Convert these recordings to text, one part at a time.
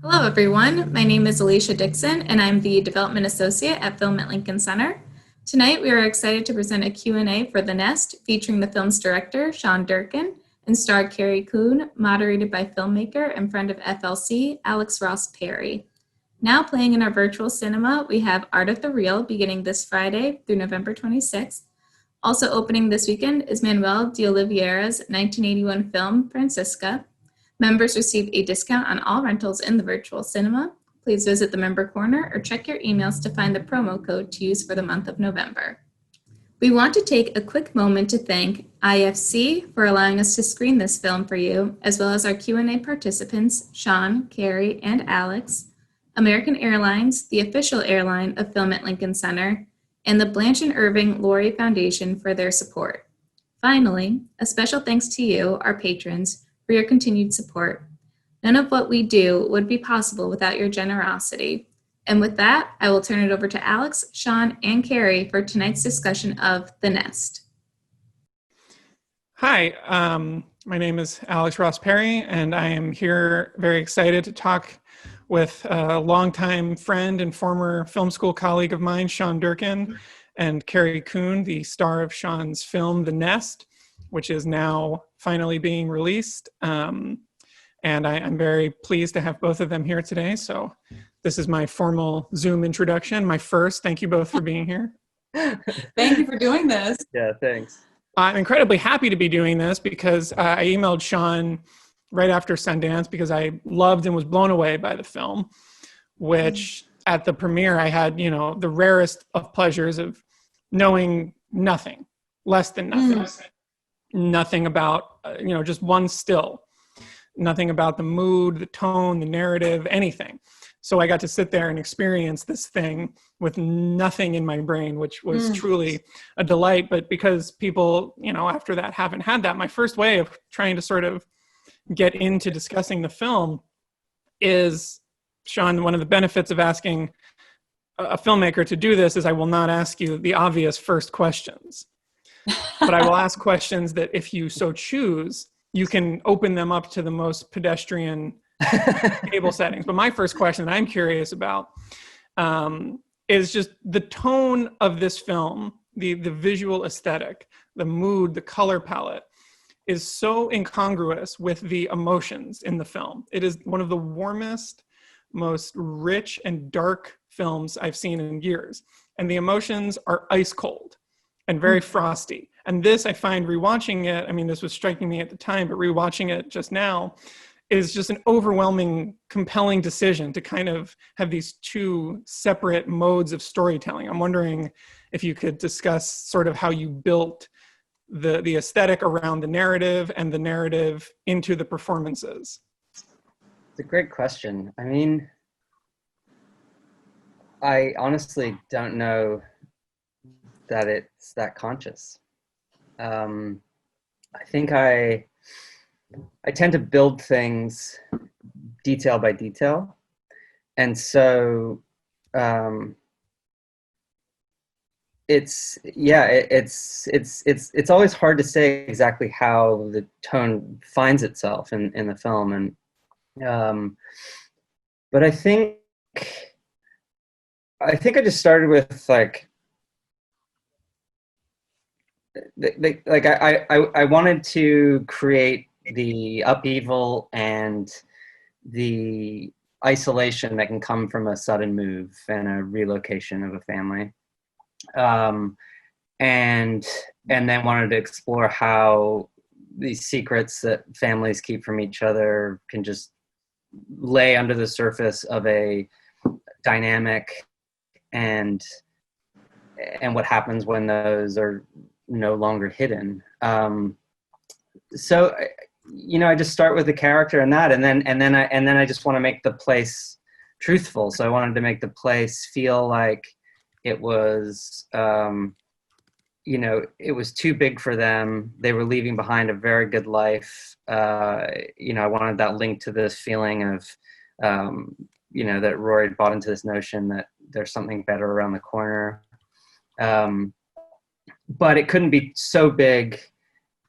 Hello, everyone. My name is Alicia Dixon, and I'm the Development Associate at Film at Lincoln Center. Tonight, we are excited to present a Q&A for The Nest, featuring the film's director, Sean Durkin, and star Carrie Coon, moderated by filmmaker and friend of FLC, Alex Ross Perry. Now playing in our virtual cinema, we have Art of the Real, beginning this Friday through November 26th. Also opening this weekend is Manuel de Oliveira's 1981 film, Francisca. Members receive a discount on all rentals in the virtual cinema. Please visit the member corner or check your emails to find the promo code to use for the month of November. We want to take a quick moment to thank IFC for allowing us to screen this film for you, as well as our Q&A participants, Sean, Carrie, and Alex, American Airlines, the official airline of Film at Lincoln Center, and the Blanche and Irving Laurie Foundation for their support. Finally, a special thanks to you, our patrons, for your continued support. None of what we do would be possible without your generosity. And with that, I will turn it over to Alex, Sean, and Carrie for tonight's discussion of The Nest. Hi, my name is Alex Ross Perry, and I am here very excited to talk with a longtime friend and former film school colleague of mine, Sean Durkin, and Carrie Coon, the star of Sean's film, The Nest, which is now finally being released. And I'm very pleased to have both of them here today. So this is my formal Zoom introduction, my first. Thank you both for being here. Thank you for doing this. Yeah, thanks. I'm incredibly happy to be doing this because I emailed Sean right after Sundance because I loved and was blown away by the film, which at the premiere I had, the rarest of pleasures of knowing nothing, less than nothing. Nothing about, just one still, nothing about the mood, the tone, the narrative, anything. So I got to sit there and experience this thing with nothing in my brain, which was truly a delight. But because people, after that haven't had that, my first way of trying to sort of get into discussing the film is, Sean, one of the benefits of asking a filmmaker to do this is I will not ask you the obvious first questions. But I will ask questions that if you so choose, you can open them up to the most pedestrian table settings. But my first question that I'm curious about is just the tone of this film, the visual aesthetic, the mood, the color palette is so incongruous with the emotions in the film. It is one of the warmest, most rich and dark films I've seen in years. And the emotions are ice cold and very frosty. And this, I find rewatching it, this was striking me at the time, but rewatching it just now is just an overwhelming, compelling decision to kind of have these two separate modes of storytelling. I'm wondering if you could discuss sort of how you built the aesthetic around the narrative and the narrative into the performances. It's a great question. I honestly don't know that it's that conscious. I think I tend to build things detail by detail, and so it's always hard to say exactly how the tone finds itself in the film, and but I think I just started with I wanted to create the upheaval and the isolation that can come from a sudden move and a relocation of a family, and then wanted to explore how these secrets that families keep from each other can just lay under the surface of a dynamic, and what happens when those are no longer hidden. So I just start with the character and that, and then I just want to make the place truthful. So I wanted to make the place feel like it was it was too big for them. They were leaving behind a very good life. I wanted that link to this feeling of that Rory bought into this notion that there's something better around the corner. But it couldn't be so big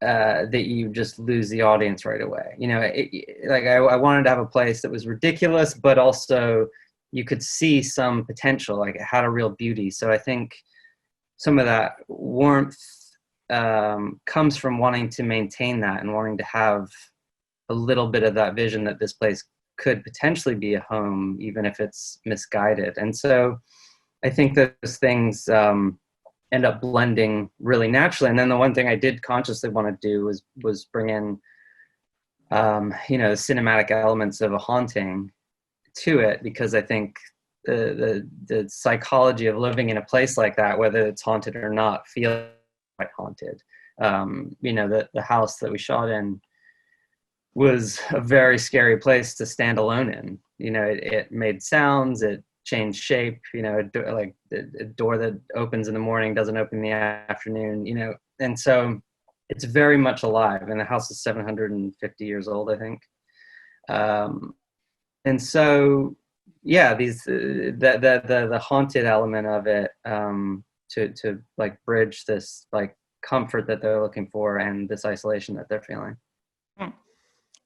that you just lose the audience right away. You know, I wanted to have a place that was ridiculous, but also you could see some potential, like it had a real beauty. So I think some of that warmth comes from wanting to maintain that and wanting to have a little bit of that vision that this place could potentially be a home, even if it's misguided. And so I think those things end up blending really naturally. And then the one thing I did consciously want to do was bring in, you know, the cinematic elements of a haunting to it, because I think the psychology of living in a place like that, whether it's haunted or not, feels quite haunted. You know, the house that we shot in was a very scary place to stand alone in. You know, it made sounds, it changed shape, you know, like a door that opens in the morning doesn't open in the afternoon, you know, and so it's very much alive. And the house is 750 years old, I think. And so, yeah, the haunted element of it, to like bridge this like comfort that they're looking for and this isolation that they're feeling.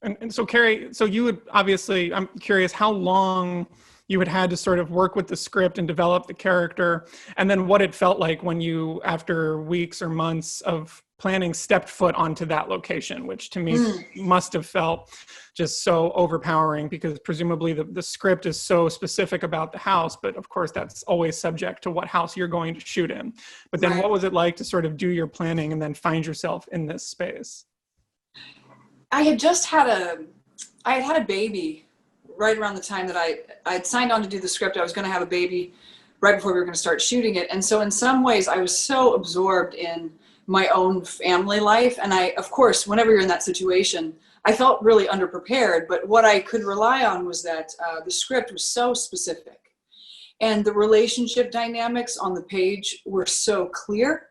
And so Carrie, so you would obviously, I'm curious how long you had to sort of work with the script and develop the character, and then what it felt like when you, after weeks or months of planning, stepped foot onto that location, which to me must have felt just so overpowering, because presumably the script is so specific about the house, but of course that's always subject to what house you're going to shoot in. But then what was it like to sort of do your planning and then find yourself in this space? I had just had a baby right around the time that I'd signed on to do the script. I was going to have a baby right before we were going to start shooting it. And so in some ways I was so absorbed in my own family life. And I, of course, whenever you're in that situation, I felt really underprepared, but what I could rely on was that the script was so specific and the relationship dynamics on the page were so clear.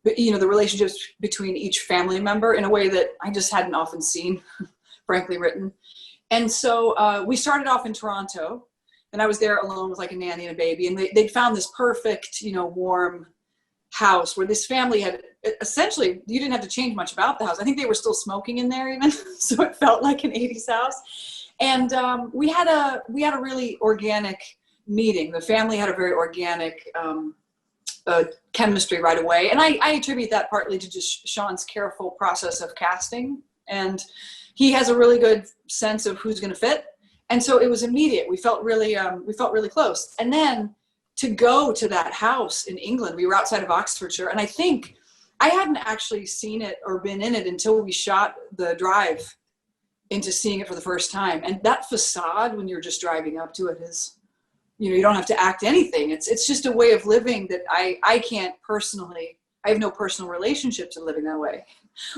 But, you know, the relationships between each family member in a way that I just hadn't often seen, frankly, written. And so we started off in Toronto, and I was there alone with like a nanny and a baby, and they'd found this perfect, you know, warm house where this family had essentially, you didn't have to change much about the house. I think they were still smoking in there even, so it felt like an 80s house. And we had a really organic meeting. The family had a very organic chemistry right away. And I attribute that partly to just Sean's careful process of casting. And he has a really good sense of who's going to fit. And so it was immediate. We felt really close. And then to go to that house in England, we were outside of Oxfordshire. And I think I hadn't actually seen it or been in it until we shot the drive into seeing it for the first time. And that facade, when you're just driving up to it, is, you know, you don't have to act anything. It's just a way of living that I can't personally, I have no personal relationship to living that way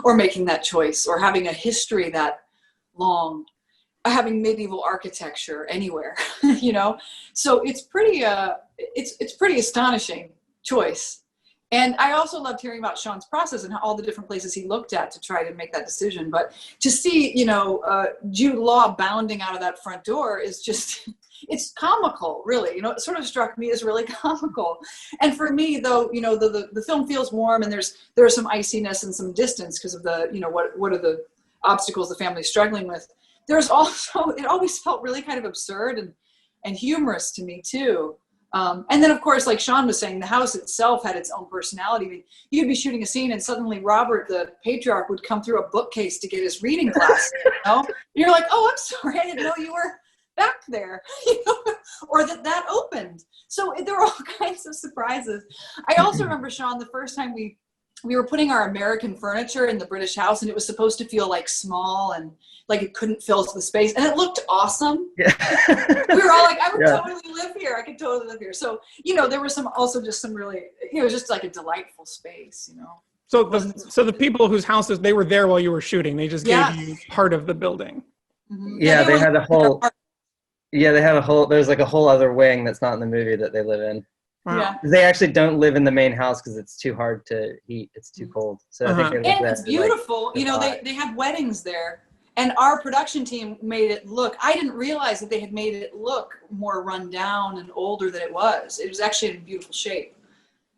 or making that choice or having a history that long, having medieval architecture anywhere, you know? So it's pretty, it's pretty astonishing choice. And I also loved hearing about Sean's process and all the different places he looked at to try to make that decision. But to see, you know, Jude Law bounding out of that front door is just, it's comical, really. You know, it sort of struck me as really comical. And for me, though, you know, the film feels warm and there's some iciness and some distance because of the, you know, what are the obstacles the family's struggling with. There's also, it always felt really kind of absurd and humorous to me too. And then, of course, like Sean was saying, the house itself had its own personality. I mean, you'd be shooting a scene and suddenly Robert, the patriarch, would come through a bookcase to get his reading glasses, you know? And you're like, oh, I'm sorry, I didn't know you were back there, you know? Or that opened. So there were all kinds of surprises. I also remember, Sean, the first time we were putting our American furniture in the British house, and it was supposed to feel like small and like it couldn't fill the space, and it looked awesome. Yeah. We were all like, I would totally live here. I could totally live here. So, you know, there was some really, you know, just like a delightful space, you know. So the people whose houses, they were there while you were shooting. They just gave you part of the building. Mm-hmm. Yeah, they had a whole, there's like a whole other wing that's not in the movie that they live in. Wow. Yeah. They actually don't live in the main house because it's too hard to heat. It's too cold. So I think they live and there, it's beautiful. Like, you know, they have weddings there. And our production team made it look, I didn't realize that they had made it look more run down and older than it was. It was actually in beautiful shape.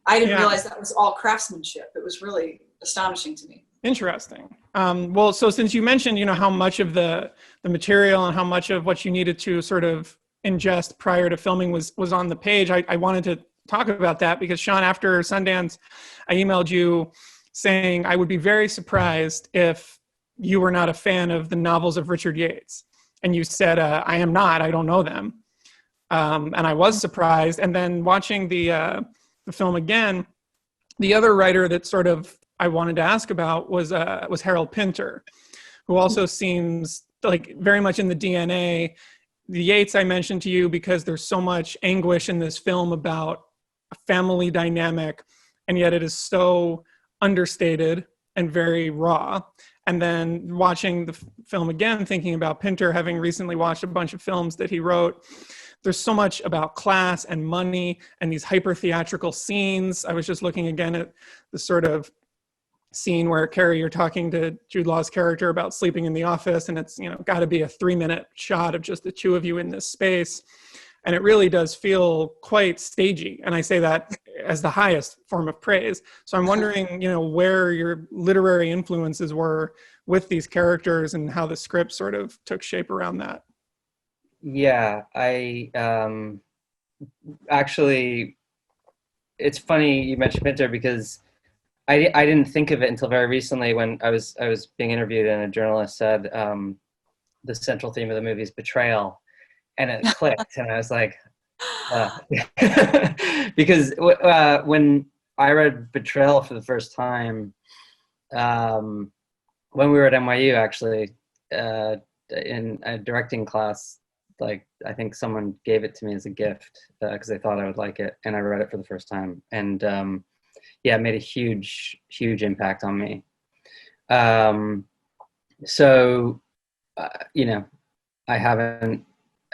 I didn't realize that was all craftsmanship. It was really astonishing to me. Interesting. Well, so since you mentioned, how much of the material and how much of what you needed to sort of ingest prior to filming was on the page, I wanted to talk about that because Sean, after Sundance, I emailed you saying I would be very surprised if you were not a fan of the novels of Richard Yates. And you said, I am not, I don't know them. And I was surprised. And then watching the film again, the other writer that sort of I wanted to ask about was Harold Pinter, who also seems like very much in the DNA. The Yates I mentioned to you because there's so much anguish in this film about a family dynamic, and yet it is so understated and very raw. And then watching the film again, thinking about Pinter, having recently watched a bunch of films that he wrote, there's so much about class and money and these hyper theatrical scenes. I was just looking again at the sort of scene where, Carrie, you're talking to Jude Law's character about sleeping in the office, and it's got to be a 3-minute shot of just the two of you in this space, and it really does feel quite stagey, and I say that as the highest form of praise. So I'm wondering where your literary influences were with these characters and how the script sort of took shape around that. Yeah, I actually, it's funny you mentioned Pinter because I didn't think of it until very recently when I was being interviewed and a journalist said the central theme of the movie is betrayal, and it clicked, and I was like, because when I read Betrayal for the first time, when we were at NYU actually in a directing class. Like, I think someone gave it to me as a gift because they thought I would like it, and I read it for the first time, and it made a huge impact on me. So I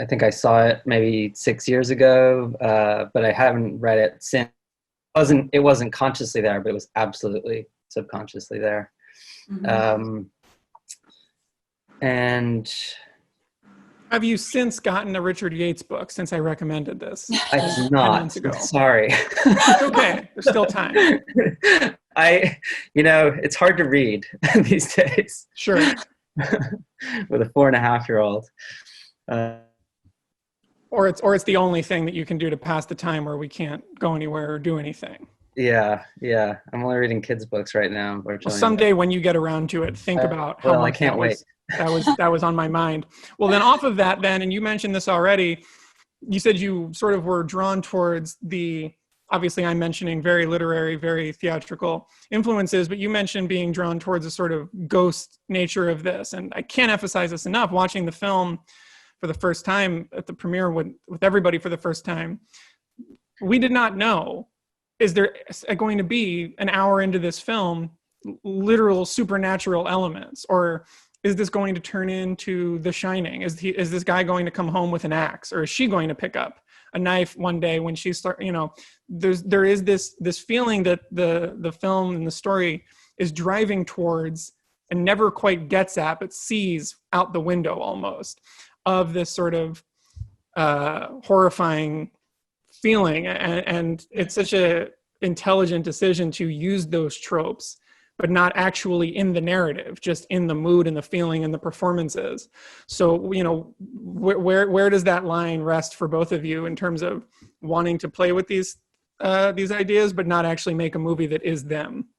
think I saw it maybe 6 years ago, but I haven't read it since. It wasn't consciously there, but it was absolutely subconsciously there. Mm-hmm. And Have you since gotten a Richard Yates book since I recommended this? I have not. Sorry. It's okay. There's still time. It's hard to read these days. Sure. With a 4.5-year-old. Or it's the only thing that you can do to pass the time where we can't go anywhere or do anything. Yeah. I'm only reading kids' books right now, unfortunately. Well, someday when you get around to it, think about how much I can't wait. That was on my mind. Well, then off of that then, and you mentioned this already, you said you sort of were drawn towards obviously I'm mentioning very literary, very theatrical influences, but you mentioned being drawn towards a sort of ghost nature of this. And I can't emphasize this enough, watching the film for the first time at the premiere with everybody for the first time, we did not know, is there going to be an hour into this film, literal supernatural elements, or is this going to turn into The Shining? Is this guy going to come home with an axe, or is she going to pick up a knife one day when she there is this feeling that the film and the story is driving towards and never quite gets at, but sees out the window almost, of this sort of horrifying feeling. And it's such a intelligent decision to use those tropes, but not actually in the narrative, just in the mood and the feeling and the performances. So, where does that line rest for both of you in terms of wanting to play with these ideas, but not actually make a movie that is them?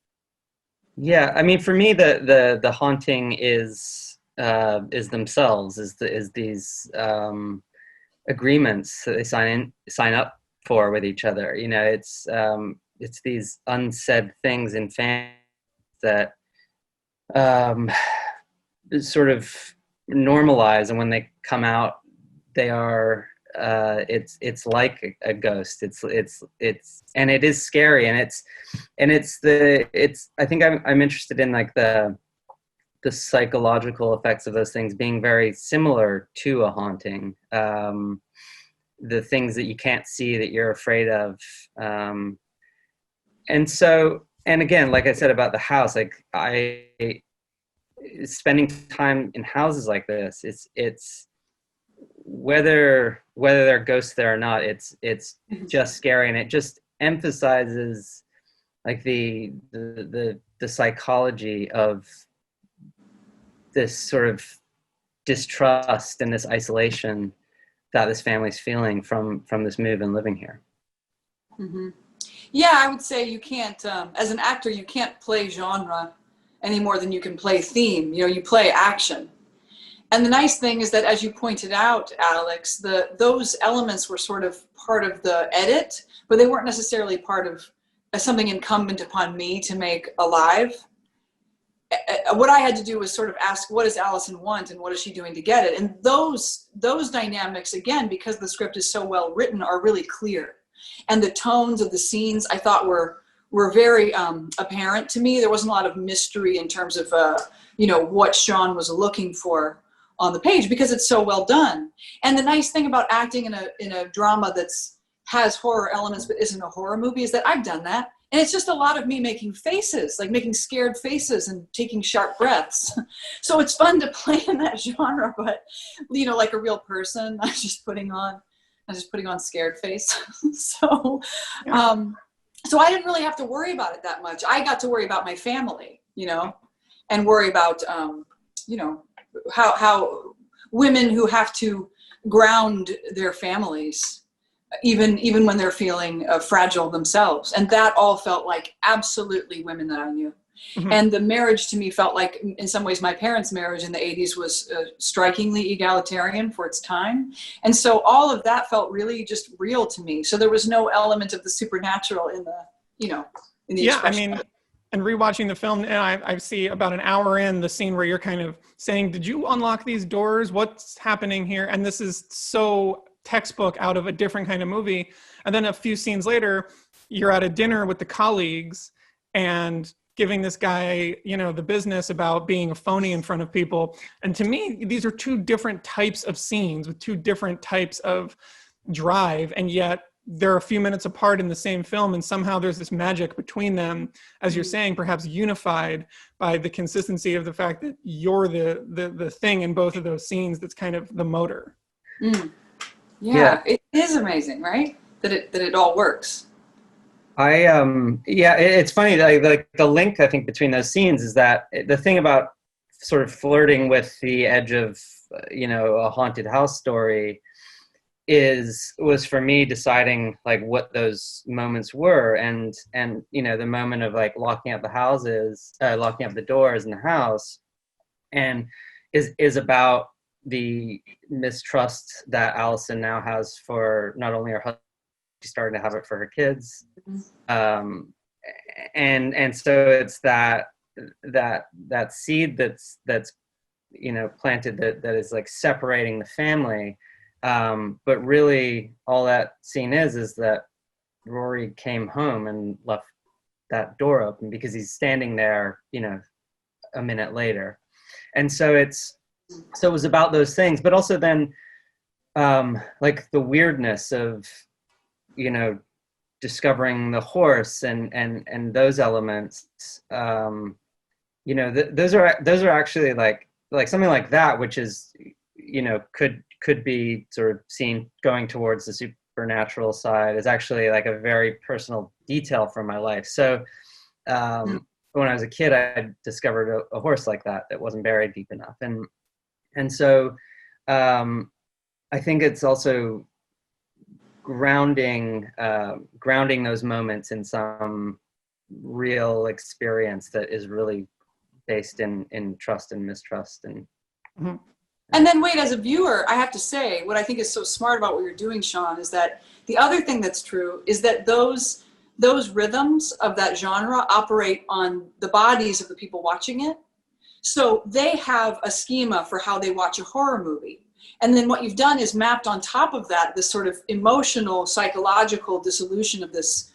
Yeah, I mean, for me, the haunting is themselves, is these agreements that they sign up for with each other. It's these unsaid things in families that sort of normalize, and when they come out, they are it's like a ghost. It's and it is scary, and I think I'm interested in like the psychological effects of those things being very similar to a haunting. The things that you can't see that you're afraid of, and again, like I said about the house, like spending time in houses like this, it's whether there are ghosts there or not, it's just scary, and it just emphasizes like the the psychology of this sort of distrust and this isolation that this family's feeling from this move and living here. Mm-hmm. Yeah, I would say you can't, as an actor, you can't play genre any more than you can play theme. You know, you play action. And the nice thing is that, as you pointed out, Alex, those elements were sort of part of the edit, but they weren't necessarily part of something incumbent upon me to make alive. What I had to do was sort of ask, what does Allison want and what is she doing to get it? And those dynamics, again, because the script is so well written, are really clear. And the tones of the scenes I thought were very apparent to me. There wasn't a lot of mystery in terms of, what Sean was looking for on the page, because it's so well done. And the nice thing about acting in a drama has horror elements but isn't a horror movie is that I've done that. And it's just a lot of me making faces, like making scared faces and taking sharp breaths. So it's fun to play in that genre, but, like a real person, I was just putting on scared face. So I didn't really have to worry about it that much. I got to worry about my family, and worry about, how women who have to ground their families, even when they're feeling fragile themselves. And that all felt like absolutely women that I knew. Mm-hmm. And the marriage to me felt like, in some ways, my parents' marriage in the 80s was strikingly egalitarian for its time. And so all of that felt really just real to me. So there was no element of the supernatural in the expression. And rewatching the film, and I see about an hour in the scene where you're kind of saying, did you unlock these doors? What's happening here? And this is so textbook out of a different kind of movie. And then a few scenes later, you're at a dinner with the colleagues and giving this guy, the business about being a phony in front of people. And to me, these are two different types of scenes with two different types of drive. And yet they're a few minutes apart in the same film. And somehow there's this magic between them, as you're saying, perhaps unified by the consistency of the fact that you're the thing in both of those scenes that's kind of the motor. Mm. Yeah, it is amazing, right? That it all works. It's funny, like the link I think between those scenes is that the thing about sort of flirting with the edge of a haunted house story was for me deciding like what those moments were, and the moment of like locking up the doors in the house, and is about the mistrust that Allison now has for not only her husband, she's starting to have it for her kids. And so it's that seed that's planted that is like separating the family. But really all that scene is that Rory came home and left that door open because he's standing there, a minute later. And so it was about those things, but also then like the weirdness of, discovering the horse and those elements, those are actually like something like that, which is, could be sort of seen going towards the supernatural side, is actually like a very personal detail from my life. So when I was a kid, I discovered a horse like that wasn't buried deep enough. And so I think it's also grounding those moments in some real experience that is really based in trust and mistrust. And mm-hmm. And then wait, as a viewer, I have to say, what I think is so smart about what you're doing, Sean, is that the other thing that's true is that those rhythms of that genre operate on the bodies of the people watching it. So they have a schema for how they watch a horror movie. And then what you've done is mapped on top of that this sort of emotional, psychological dissolution of this,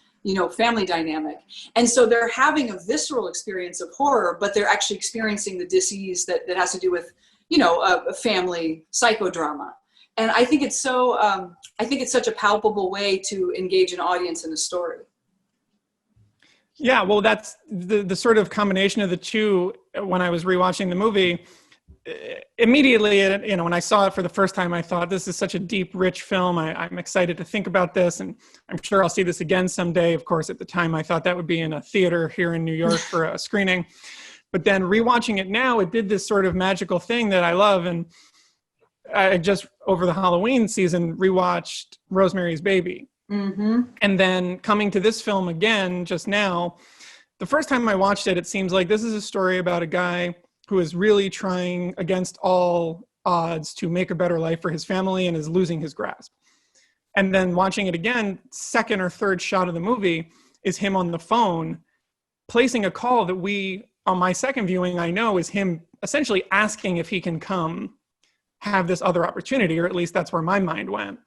family dynamic. And so they're having a visceral experience of horror, but they're actually experiencing the dis-ease that has to do with, a family psychodrama. And I think it's such a palpable way to engage an audience in a story. Yeah, well, that's the sort of combination of the two. When I was rewatching the movie, immediately, when I saw it for the first time, I thought, this is such a deep, rich film. I'm excited to think about this, and I'm sure I'll see this again someday. Of course, at the time, I thought that would be in a theater here in New York for a screening. But then rewatching it now, it did this sort of magical thing that I love. And I just, over the Halloween season, rewatched Rosemary's Baby. Mm-hmm. And then coming to this film again just now, the first time I watched it, it seems like this is a story about a guy who is really trying against all odds to make a better life for his family and is losing his grasp. And then watching it again, second or third shot of the movie is him on the phone placing a call that on my second viewing, I know is him essentially asking if he can come have this other opportunity, or at least that's where my mind went.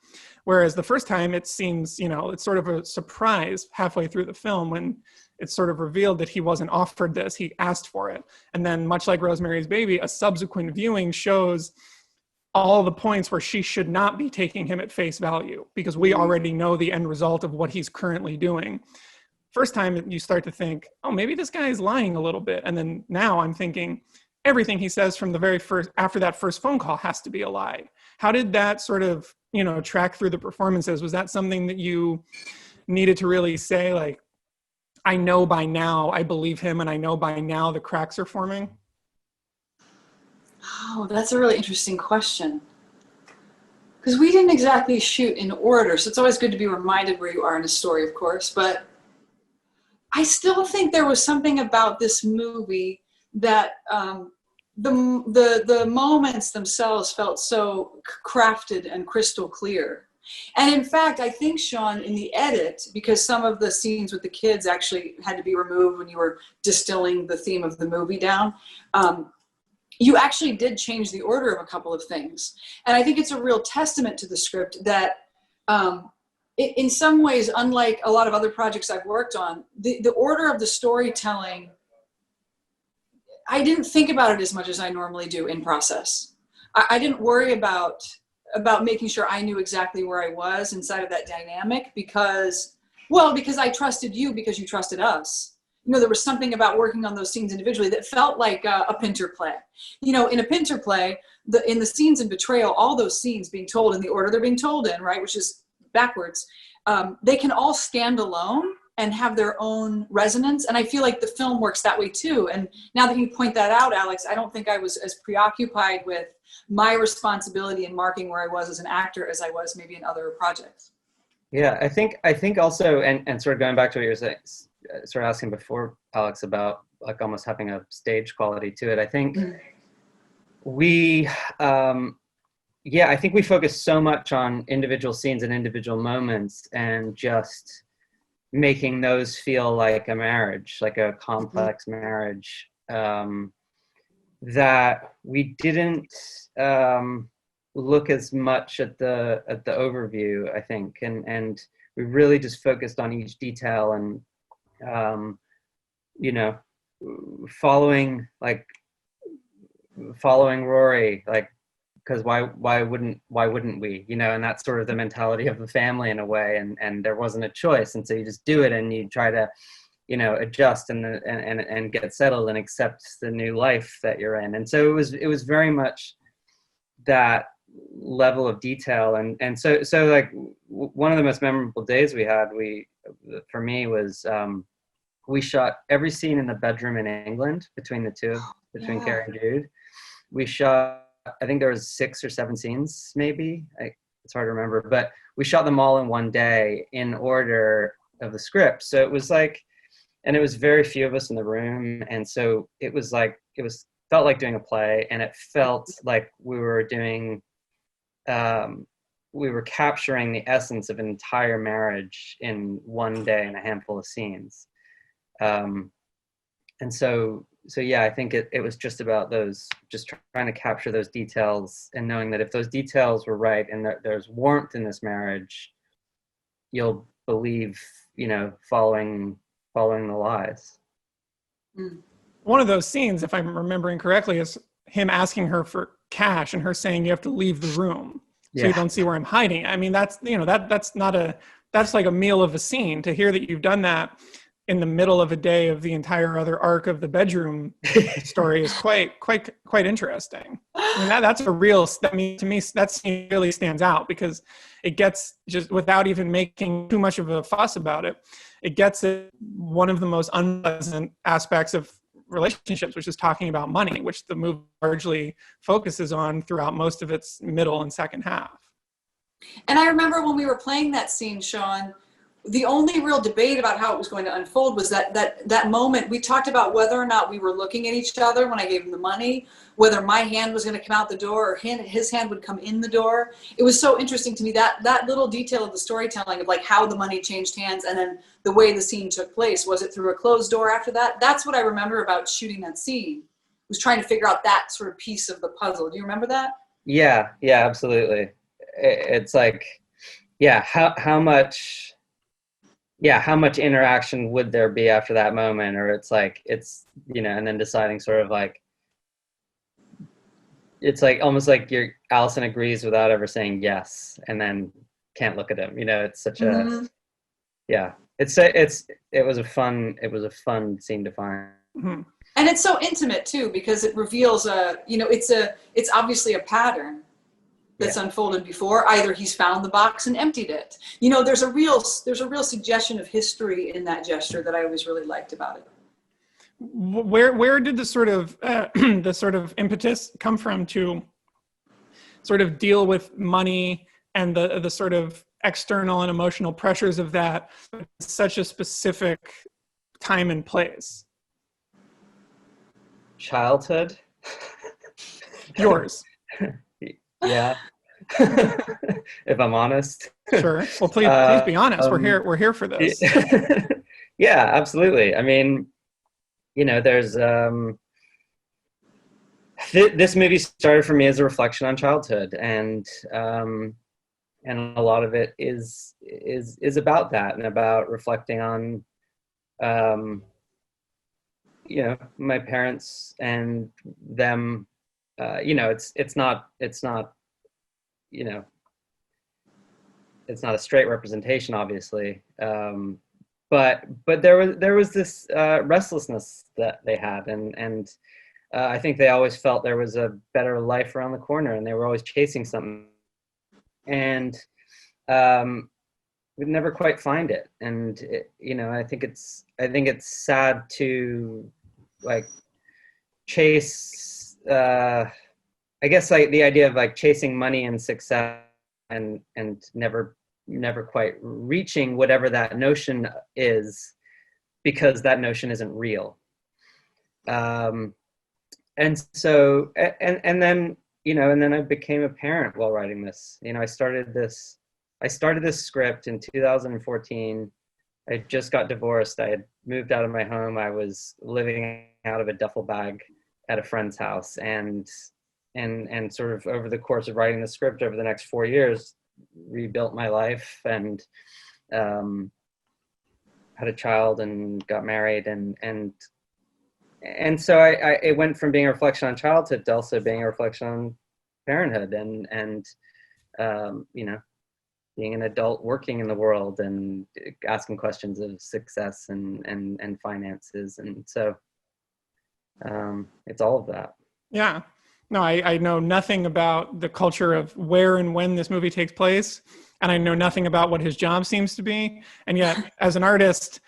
Whereas the first time it seems, it's sort of a surprise halfway through the film when it's sort of revealed that he wasn't offered this, he asked for it. And then much like Rosemary's Baby, a subsequent viewing shows all the points where she should not be taking him at face value because we already know the end result of what he's currently doing. First time you start to think, oh, maybe this guy is lying a little bit. And then now I'm thinking everything he says from the very first, after that first phone call has to be a lie. How did that sort of, track through the performances? Was that something that you needed to really say, like, I know by now I believe him and I know by now the cracks are forming? Oh, that's a really interesting question. Because we didn't exactly shoot in order, so it's always good to be reminded where you are in a story, of course. But I still think there was something about this movie that the moments themselves felt so crafted and crystal clear. And in fact, I think, Sean, in the edit, because some of the scenes with the kids actually had to be removed when you were distilling the theme of the movie down, you actually did change the order of a couple of things. And I think it's a real testament to the script that in some ways, unlike a lot of other projects I've worked on, the order of the storytelling, I didn't think about it as much as I normally do in process. I didn't worry about making sure I knew exactly where I was inside of that dynamic because I trusted you because you trusted us. There was something about working on those scenes individually that felt like a Pinter play. In a Pinter play, in the scenes in Betrayal, all those scenes being told in the order they're being told in, right, which is backwards, they can all stand alone and have their own resonance. And I feel like the film works that way too. And now that you point that out, Alex, I don't think I was as preoccupied with my responsibility in marking where I was as an actor as I was maybe in other projects. Yeah, I think also, and sort of going back to what you were saying, sort of asking before, Alex, about like almost having a stage quality to it. I think I think we focus so much on individual scenes and individual moments and just making those feel like a marriage, like a complex marriage, that we didn't look as much at the overview, I think, and we really just focused on each detail and following Rory, like, because why wouldn't we, and that's sort of the mentality of the family in a way, and there wasn't a choice, and so you just do it and you try to adjust and get settled and accept the new life that you're in. And so it was very much that level of detail, and so like one of the most memorable days we had, for me, was we shot every scene in the bedroom in England between Carrie and Jude. We shot, I think there was 6 or 7 scenes, maybe. It's hard to remember, but we shot them all in one day in order of the script. So it was like, and it was very few of us in the room, and so it felt like doing a play, and it felt like we were capturing the essence of an entire marriage in one day and a handful of scenes. And so yeah, I think it was just about just trying to capture those details and knowing that if those details were right and there's warmth in this marriage, you'll believe, following the lies. One of those scenes, if I'm remembering correctly, is him asking her for cash and her saying you have to leave the room so you don't see where I'm hiding. I mean, that's that's like a meal of a scene. To hear that you've done that in the middle of a day of the entire other arc of the bedroom story is quite interesting. I mean, that's a real, I mean, to me, that scene really stands out because it gets, just without even making too much of a fuss about it, it gets at one of the most unpleasant aspects of relationships, which is talking about money, which the movie largely focuses on throughout most of its middle and second half. And I remember when we were playing that scene, Sean, the only real debate about how it was going to unfold was that moment. We talked about whether or not we were looking at each other when I gave him the money, whether my hand was going to come out the door or his hand would come in the door. It was so interesting to me, that little detail of the storytelling of like how the money changed hands and then the way the scene took place. Was it through a closed door after that? That's what I remember about shooting that scene, was trying to figure out that sort of piece of the puzzle. Do you remember that? Yeah, absolutely. It's like, how much interaction would there be after that moment? Or it's like, and then deciding sort of like, it's like almost like Allison agrees without ever saying yes, and then can't look at him. It's such a, it was a fun scene to find. Mm-hmm. And it's so intimate too, because it reveals it's obviously a pattern that's unfolded before. Either he's found the box and emptied it. There's a real suggestion of history in that gesture that I always really liked about it. Where did the sort of impetus come from to sort of deal with money and the sort of external and emotional pressures of that at such a specific time and place? Childhood. Yours. Yeah. If I'm honest. Sure. Well, please be honest. We're here for this. Yeah, absolutely. I mean, there's this movie started for me as a reflection on childhood, and a lot of it is about that, and about reflecting on my parents and them. It's not a straight representation, obviously, but there was this restlessness that they had, and I think they always felt there was a better life around the corner, and they were always chasing something, and we'd never quite find it. And I think it's sad to like chase. I guess like the idea of like chasing money and success and never quite reaching whatever that notion is, because that notion isn't real. And so, and then I became a parent while writing this. I started this script in 2014. I just got divorced. I had moved out of my home. I was living out of a duffel bag at a friend's house, and sort of over the course of writing the script over the next 4 years, rebuilt my life, and had a child and got married, and so it went from being a reflection on childhood to also being a reflection on parenthood, and being an adult working in the world and asking questions of success and finances, and so it's all of that. Yeah. No, I know nothing about the culture of where and when this movie takes place, and I know nothing about what his job seems to be. And yet, as an artist,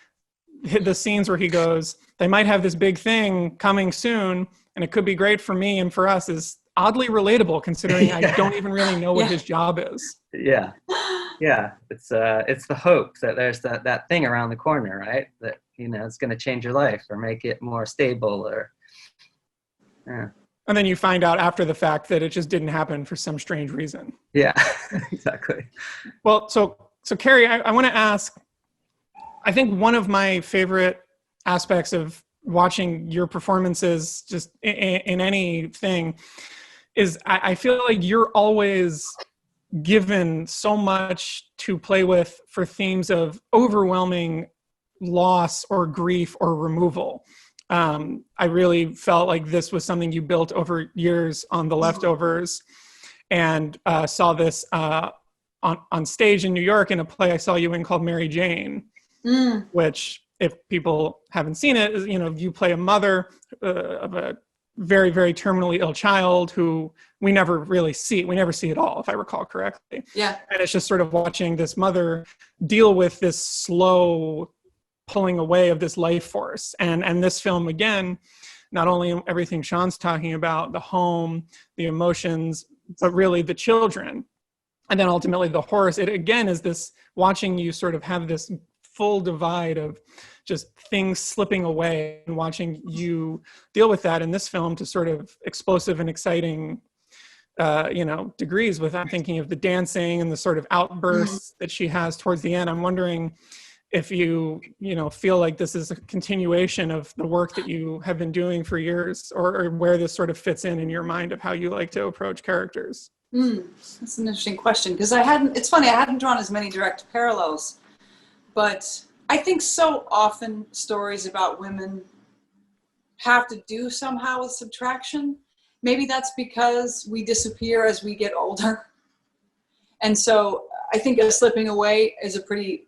the scenes where he goes, they might have this big thing coming soon, and it could be great for me and for us, is oddly relatable, considering I don't even really know what his job is. Yeah. It's the hope that there's that thing around the corner, right? That it's going to change your life or make it more stable, or yeah. And then you find out after the fact that it just didn't happen for some strange reason. Yeah, exactly. Well, so Carrie, I want to ask, I think one of my favorite aspects of watching your performances just in anything is I feel like you're always given so much to play with for themes of overwhelming loss or grief or removal. I really felt like this was something you built over years on The Leftovers, and saw this on stage in New York in a play I saw you in called Mary Jane, which, if people haven't seen it, is, you play a mother of a very, very terminally ill child who we never really see. We never see at all, if I recall correctly. Yeah. And it's just sort of watching this mother deal with this slow pulling away of this life force. And this film, again, not only everything Sean's talking about, the home, the emotions, but really the children. And then ultimately the horrors. It again is this watching you sort of have this full divide of just things slipping away and watching you deal with that in this film to sort of explosive and exciting degrees with. I'm thinking of the dancing and the sort of outbursts that she has towards the end. I'm wondering if you feel like this is a continuation of the work that you have been doing for years, or where this sort of fits in your mind of how you like to approach characters. That's an interesting question, because it's funny, I hadn't drawn as many direct parallels, but I think so often stories about women have to do somehow with subtraction. Maybe that's because we disappear as we get older. And so I think slipping away is a pretty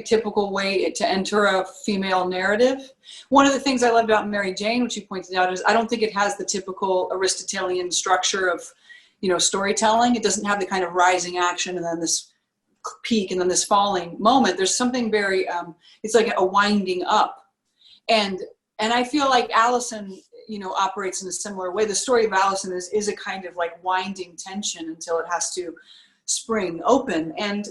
typical way to enter a female narrative. One of the things I loved about Mary Jane, which you pointed out, is I don't think it has the typical Aristotelian structure of, storytelling. It doesn't have the kind of rising action and then this peak and then this falling moment. There's something very, it's like a winding up. And I feel like Allison, operates in a similar way. The story of Allison is a kind of like winding tension until it has to spring open. And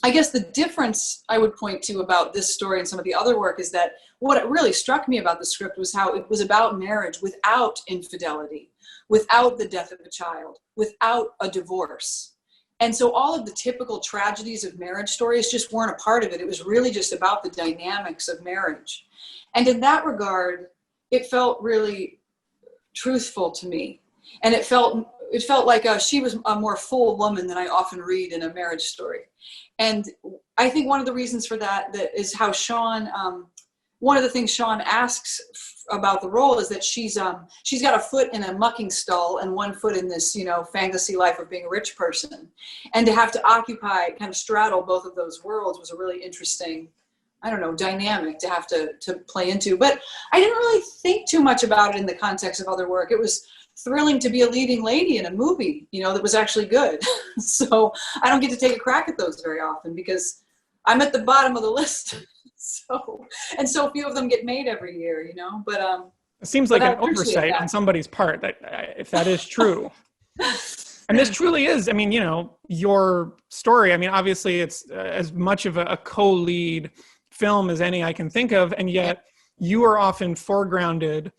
I guess the difference I would point to about this story and some of the other work is that what really struck me about the script was how it was about marriage without infidelity, without the death of a child, without a divorce. And so all of the typical tragedies of marriage stories just weren't a part of it. It was really just about the dynamics of marriage. And in that regard, it felt really truthful to me. And it felt like she was a more full woman than I often read in a marriage story. And I think one of the reasons for that is how Sean, one of the things Sean asks about the role is that she's got a foot in a mucking stall and one foot in this, fantasy life of being a rich person. And to have to occupy, kind of straddle both of those worlds was a really interesting, dynamic to have to play into. But I didn't really think too much about it in the context of other work. It was thrilling to be a leading lady in a movie, that was actually good. So I don't get to take a crack at those very often because I'm at the bottom of the list. So few of them get made every year, but it seems like an oversight on somebody's part that if that is true. And this truly is, your story. Obviously it's as much of a co-lead film as any I can think of, and yet you are often foregrounded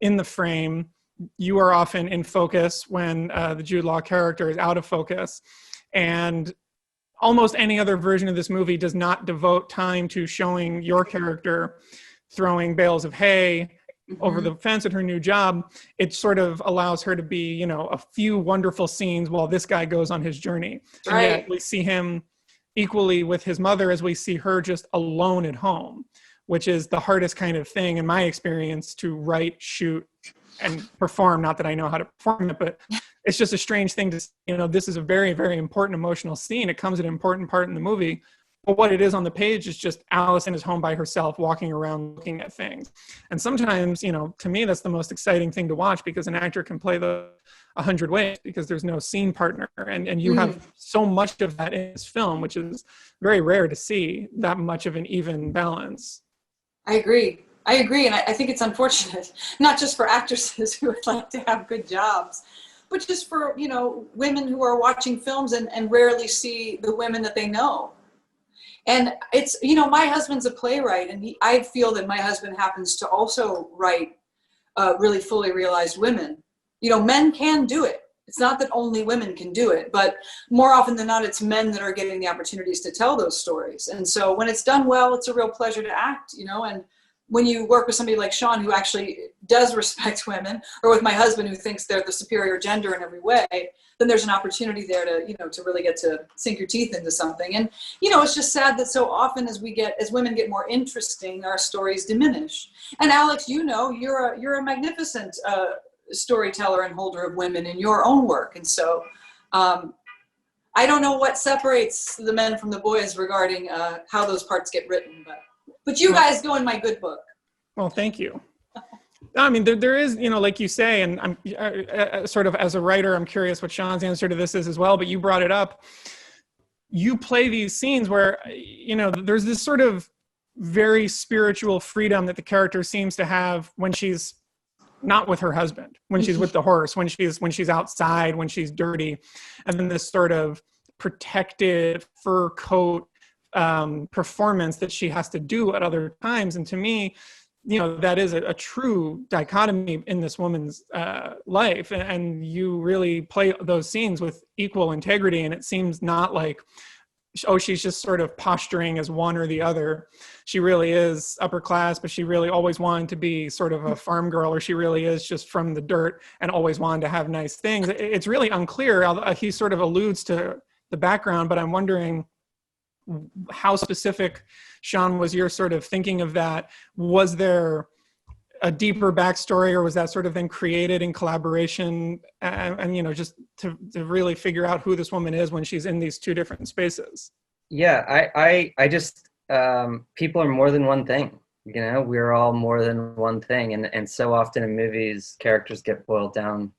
in the frame. You are often in focus when the Jude Law character is out of focus. And almost any other version of this movie does not devote time to showing your character throwing bales of hay over the fence at her new job. It sort of allows her to be, a few wonderful scenes while this guy goes on his journey. Right. And yet we see him equally with his mother as we see her just alone at home, which is the hardest kind of thing in my experience to write, shoot, and perform. Not that I know how to perform it, but it's just a strange thing to, this is a very, very important emotional scene. It comes at an important part in the movie. But what it is on the page is just Allison is home by herself, walking around looking at things. And sometimes, to me, that's the most exciting thing to watch, because an actor can play 100 ways because there's no scene partner. And you have so much of that in this film, which is very rare to see that much of an even balance. I agree. And I think it's unfortunate, not just for actresses who would like to have good jobs, but just for, women who are watching films and rarely see the women that they know. And it's, my husband's a playwright, and I feel that my husband happens to also write really fully realized women. Men can do it. It's not that only women can do it, but more often than not, it's men that are getting the opportunities to tell those stories. And so when it's done well, it's a real pleasure to act, and when you work with somebody like Sean, who actually does respect women, or with my husband, who thinks they're the superior gender in every way, then there's an opportunity there to, to really get to sink your teeth into something. And, it's just sad that so often as women get more interesting, our stories diminish. And Alex, you're a magnificent storyteller and holder of women in your own work. And so I don't know what separates the men from the boys regarding how those parts get written, but you guys go in my good book. Well, thank you. I mean, there is, you know, like you say, and I'm sort of as a writer, I'm curious what Sean's answer to this is as well, but you brought it up. You play these scenes where, you know, there's this sort of very spiritual freedom that the character seems to have when she's not with her husband, when she's with the horse, when she's outside, when she's dirty, and then this sort of protected fur coat performance that she has to do at other times. And to me, you know, that is a true dichotomy in this woman's life, and you really play those scenes with equal integrity. And it seems not like, oh, she's just sort of posturing as one or the other. She really is upper class, but she really always wanted to be sort of a farm girl, or she really is just from the dirt and always wanted to have nice things. It's really unclear. He sort of alludes to the background, but I'm wondering how specific, Sean, was your sort of thinking of that? Was there a deeper backstory, or was that sort of then created in collaboration and you know, just to really figure out who this woman is when she's in these two different spaces? Yeah, I just, people are more than one thing. You know, we're all more than one thing. And so often in movies, characters get boiled down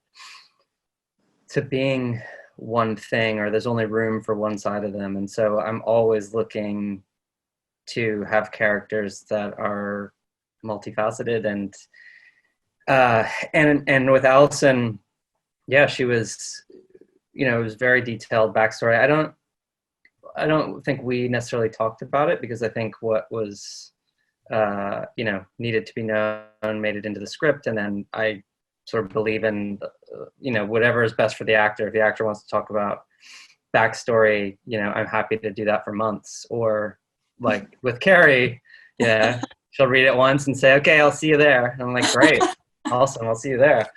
to being one thing, or there's only room for one side of them. And so I'm always looking to have characters that are multifaceted. And with Allison, yeah, she was, you know, it was very detailed backstory. I don't think we necessarily talked about it, because I think what was, you know, needed to be known made it into the script. And then I sort of believe in, you know, whatever is best for the actor. If the actor wants to talk about backstory, you know, I'm happy to do that for months. Or like with Carrie, yeah, she'll read it once and say, okay, I'll see you there. And I'm like, great, awesome, I'll see you there.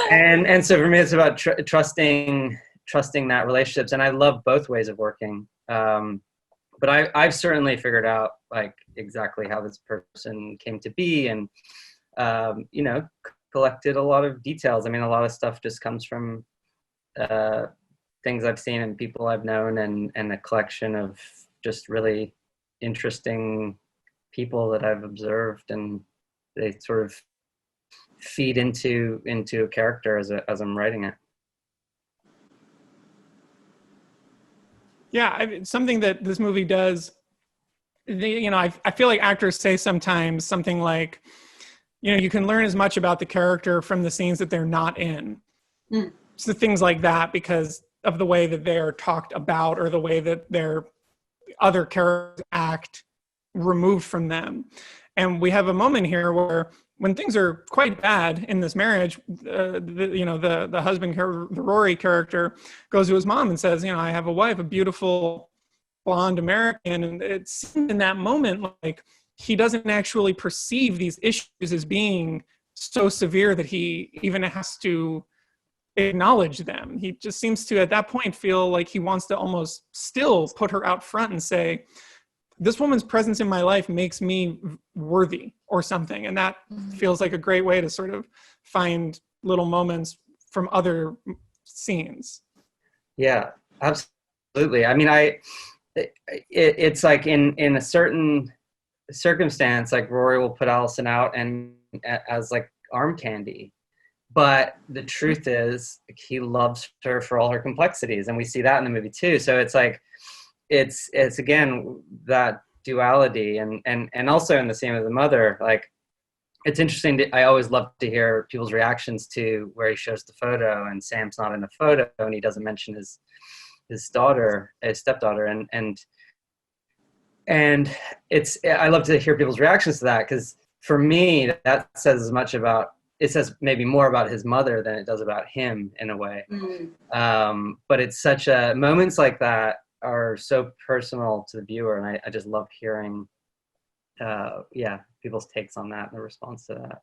And so for me, it's about trusting that relationships. And I love both ways of working. But I've certainly figured out like exactly how this person came to be, and, you know, collected a lot of details. I mean, a lot of stuff just comes from things I've seen and people I've known, and a collection of just really interesting people that I've observed, and they sort of feed into a character as I'm writing it. Yeah, something that this movie does, you know, I feel like actors say sometimes something like, you know, you can learn as much about the character from the scenes that they're not in. So things like that, because of the way that they're talked about, or the way that their other characters act removed from them. And we have a moment here where, when things are quite bad in this marriage, the husband, the Rory character, goes to his mom and says, you know, I have a wife, a beautiful blonde American. And it seemed in that moment like he doesn't actually perceive these issues as being so severe that he even has to acknowledge them. He just seems to, at that point, feel like he wants to almost still put her out front and say, this woman's presence in my life makes me worthy, or something. And that feels like a great way to sort of find little moments from other scenes. Yeah, absolutely. I mean, it's like in a certain circumstance, like Rory will put Allison out and as like arm candy, but the truth is he loves her for all her complexities, and we see that in the movie too. So it's like it's again that duality, and also in the scene with the mother, like it's interesting I always love to hear people's reactions to where he shows the photo and Sam's not in the photo, and he doesn't mention his daughter, his stepdaughter, and it's, I love to hear people's reactions to that, because for me that says as much about, it says maybe more about his mother than it does about him in a way. But it's such a, moments like that are so personal to the viewer, and I just love hearing people's takes on that and the response to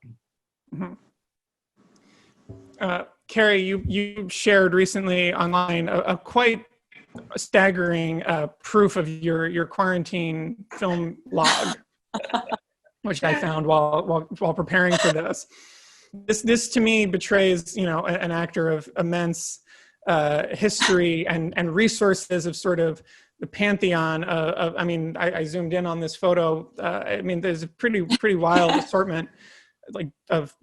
that. Carrie, you shared recently online a quite staggering proof of your quarantine film log, which I found while preparing for this. This to me betrays, you know, an actor of immense history and resources, of sort of the pantheon of, I mean, I zoomed in on this photo. I mean, there's a pretty wild assortment like of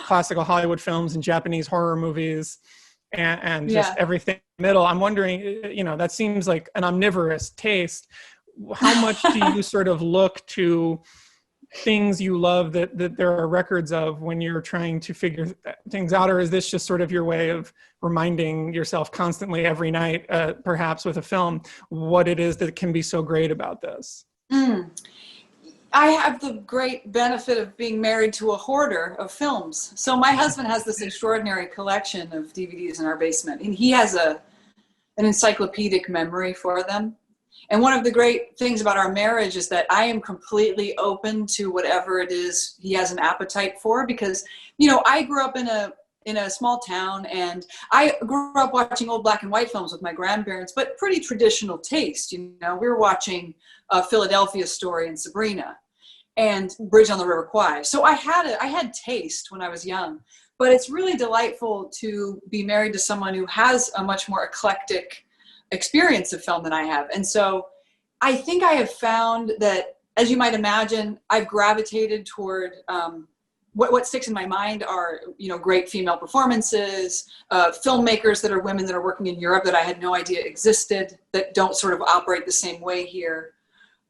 classical Hollywood films and Japanese horror movies, and just Yeah. everything in the middle. I'm wondering, that seems like an omnivorous taste. How much do you sort of look to things you love that there are records of when you're trying to figure things out, or is this just sort of your way of reminding yourself constantly every night, perhaps with a film, what it is that can be so great about this? I have the great benefit of being married to a hoarder of films. So my husband has this extraordinary collection of DVDs in our basement, and he has an encyclopedic memory for them. And one of the great things about our marriage is that I am completely open to whatever it is he has an appetite for, because, I grew up in a small town, and I grew up watching old black and white films with my grandparents, but pretty traditional taste. We were watching Philadelphia Story and Sabrina and Bridge on the River Kwai. So I had taste when I was young, but it's really delightful to be married to someone who has a much more eclectic experience of film than I have. And so I think I have found that, as you might imagine, I've gravitated toward what sticks in my mind are, great female performances, filmmakers that are women that are working in Europe that I had no idea existed, that don't sort of operate the same way here.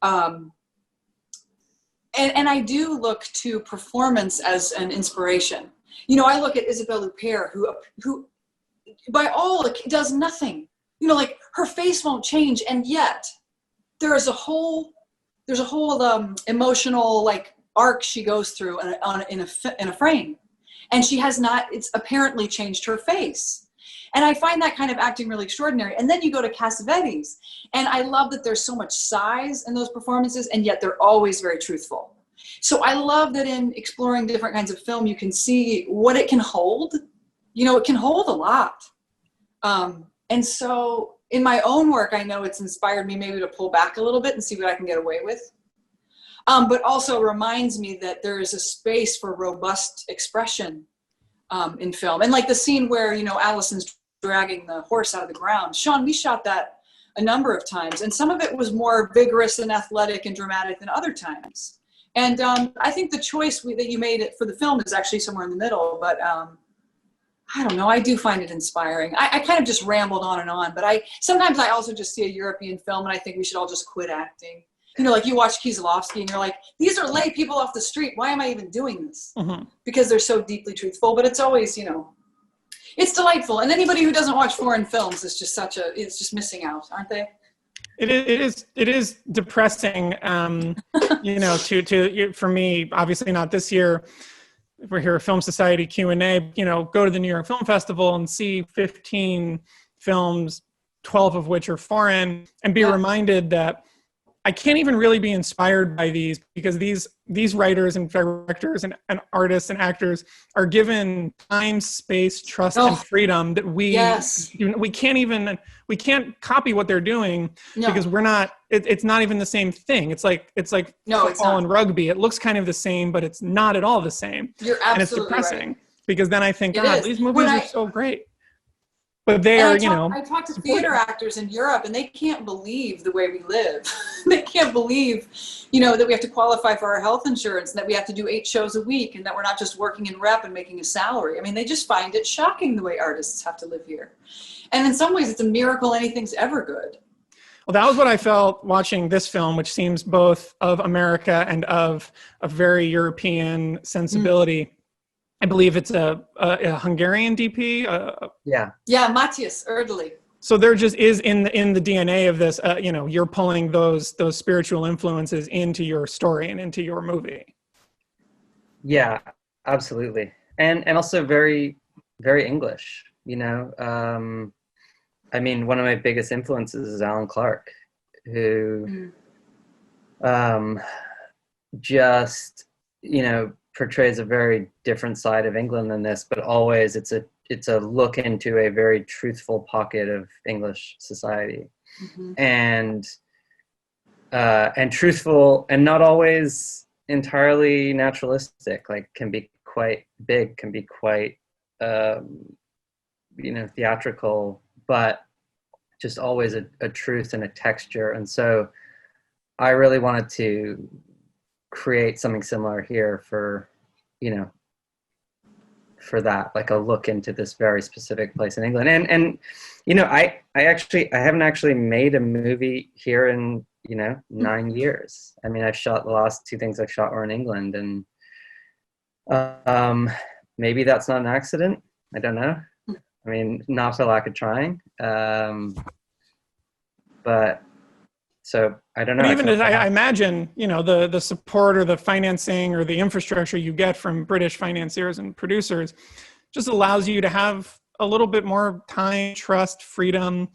And I do look to performance as an inspiration. I look at Isabelle Huppert, who by all does nothing. Like her face won't change, and yet there's a whole emotional like arc she goes through in a frame, and she has not. It's apparently changed her face. And I find that kind of acting really extraordinary. And then you go to Cassavetes, and I love that there's so much size in those performances, and yet they're always very truthful. So I love that in exploring different kinds of film, you can see what it can hold. It can hold a lot. And so in my own work, I know it's inspired me maybe to pull back a little bit and see what I can get away with. But also reminds me that there is a space for robust expression in film. And like the scene where, Allison's dragging the horse out of the ground. Sean, we shot that a number of times, and some of it was more vigorous and athletic and dramatic than other times. And I think the choice that you made it for the film is actually somewhere in the middle, but I don't know, I do find it inspiring. I kind of just rambled on and on, but sometimes I also just see a European film and I think we should all just quit acting. Like you watch Kieslowski and you're like, these are lay people off the street. Why am I even doing this? Mm-hmm. Because they're so deeply truthful, but it's always, it's delightful. And anybody who doesn't watch foreign films is just it's just missing out, aren't they? It is depressing, for me, obviously not this year. We're here at Film Society Q&A, go to the New York Film Festival and see 15 films, 12 of which are foreign, and be reminded that I can't even really be inspired by these, because these writers and directors and artists and actors are given time, space, trust, and freedom that we can't copy what they're doing because we're not. It's not even the same thing. It's like football and rugby. It looks kind of the same, but it's not at all the same. You're absolutely and it's depressing right. Because then I think, God, these movies are so great. But they are, I talk to theater actors in Europe, and they can't believe the way we live. They can't believe, that we have to qualify for our health insurance, and that we have to do 8 shows a week, and that we're not just working in rep and making a salary. I mean, they just find it shocking the way artists have to live here. And in some ways, it's a miracle anything's ever good. Well, that was what I felt watching this film, which seems both of America and of a very European sensibility. Mm. I believe it's a Hungarian DP. Yeah, Matthias Erdely. So there just is in the DNA of this. You're pulling those spiritual influences into your story and into your movie. Yeah, absolutely, and also very, very English. One of my biggest influences is Alan Clark, who just portrays a very different side of England than this, but always it's a look into a very truthful pocket of English society. Mm-hmm. and truthful, and not always entirely naturalistic, like can be quite big, can be quite theatrical, but just always a truth and a texture. And so I really wanted to create something similar here for you know, for that, like a look into this very specific place in England. And you know, I haven't actually made a movie here in, you know, 9 years. I mean, the last two things I've shot were in England, and maybe that's not an accident. I don't know. I mean, not for lack of trying. But so I don't know. But even as I imagine, you know, the support or the financing or the infrastructure you get from British financiers and producers just allows you to have a little bit more time, trust, freedom,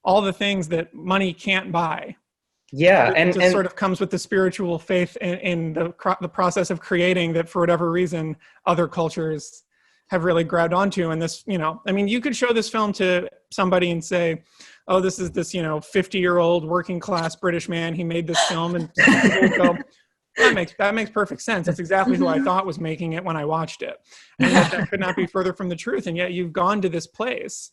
all the things that money can't buy. Yeah, It and just sort of comes with the spiritual faith in the process of creating that, for whatever reason, other cultures have really grabbed onto. And this, you know, I mean, you could show this film to somebody and say, oh, this is this, you know, 50-year-old working class British man. He made this film, and people would go, that makes perfect sense. That's exactly who I thought was making it when I watched it. And yet that could not be further from the truth. And yet you've gone to this place.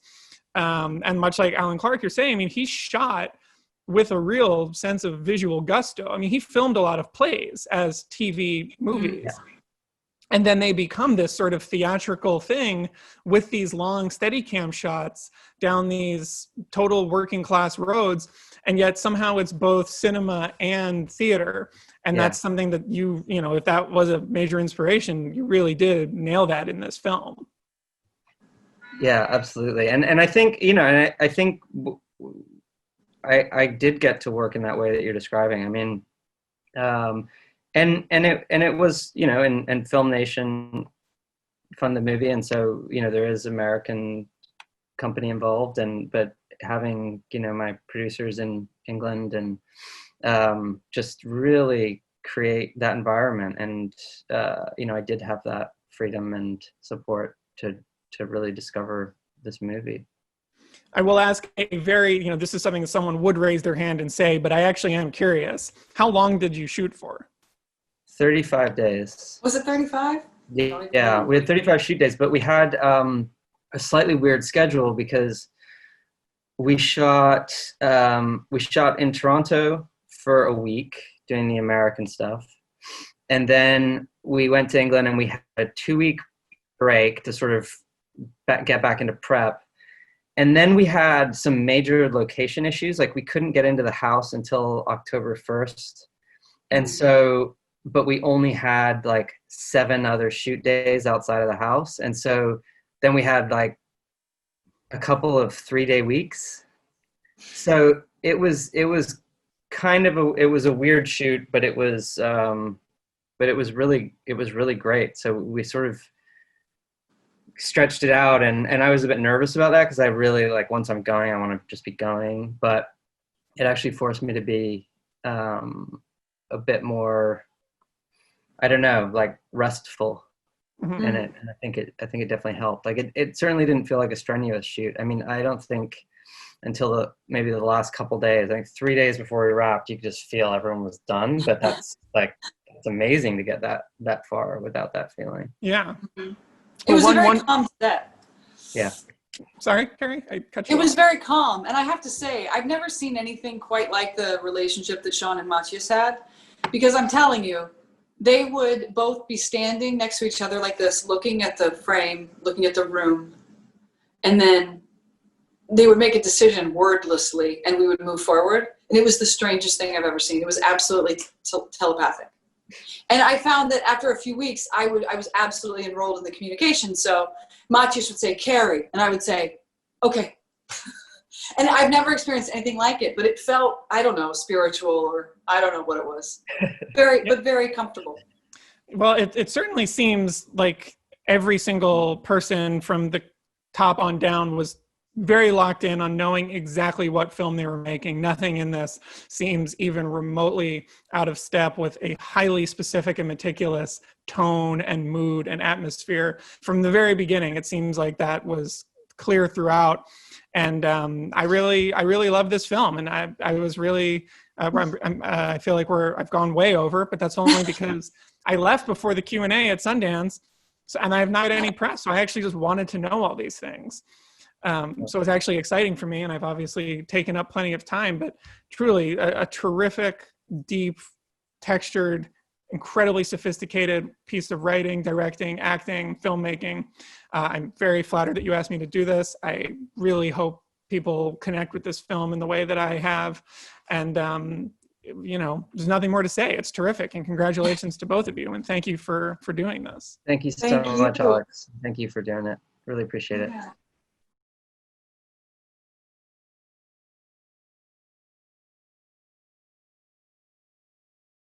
And much like Alan Clark, you're saying, I mean, he shot with a real sense of visual gusto. I mean, he filmed a lot of plays as TV movies. Yeah. And then they become this sort of theatrical thing with these long Steadicam shots down these total working class roads. And yet somehow it's both cinema and theater. And that's something that you know, if that was a major inspiration, you really did nail that in this film. Yeah, absolutely. And I think, you know, and I think I did get to work in that way that you're describing. I mean, and it was, you know, and Film Nation funded the movie, and so, you know, there is American company involved, but having, you know, my producers in England and just really create that environment, and you know, I did have that freedom and support to really discover this movie. I will ask a very, you know, this is something that someone would raise their hand and say, but I actually am curious. How long did you shoot for? 35 days. Was it 35? Yeah, we had 35 shoot days, but we had a slightly weird schedule because we shot in Toronto for a week doing the American stuff. And then we went to England and we had a 2-week break to sort of get back into prep. And then we had some major location issues. Like, we couldn't get into the house until October 1st. And so, but we only had like 7 other shoot days outside of the house. And so then we had like a couple of 3-day weeks. So it was kind of it was a weird shoot, but it was really great. So we sort of stretched it out, and I was a bit nervous about that because I really, like, once I'm going, I want to just be going, but it actually forced me to be a bit more, I don't know, like, restful in it. And I think it definitely helped. Like, it certainly didn't feel like a strenuous shoot. I mean, I don't think until maybe the last couple days, I think 3 days before we wrapped, you could just feel everyone was done. But that's like, it's amazing to get that far without that feeling. Yeah. It was a very calm set. Yeah. Sorry, Carrie, I cut you off. It was very calm. And I have to say, I've never seen anything quite like the relationship that Sean and Matthias had, because I'm telling you, they would both be standing next to each other like this, looking at the frame, looking at the room, and then they would make a decision wordlessly, and we would move forward. And it was the strangest thing I've ever seen. It was absolutely telepathic. And I found that after a few weeks, I was absolutely enrolled in the communication. So Matthias would say, Carrie, and I would say, okay. And I've never experienced anything like it, but it felt, I don't know, spiritual, or I don't know what it was. But very comfortable. Well, it certainly seems like every single person from the top on down was very locked in on knowing exactly what film they were making. Nothing in this seems even remotely out of step with a highly specific and meticulous tone and mood and atmosphere. From the very beginning, it seems like that was clear throughout. And I really love this film. And I was really, I feel like I've gone way over, but that's only because I left before the Q&A at Sundance, and I have not had any press. So I actually just wanted to know all these things. So it's actually exciting for me, and I've obviously taken up plenty of time, but truly a terrific, deep, textured, incredibly sophisticated piece of writing, directing, acting, filmmaking. I'm very flattered that you asked me to do this. I really hope people connect with this film in the way that I have. And, there's nothing more to say. It's terrific. And congratulations to both of you. And thank you for doing this. Thank you so Thank much, you. Alex. Thank you for doing it. Really appreciate it. Yeah.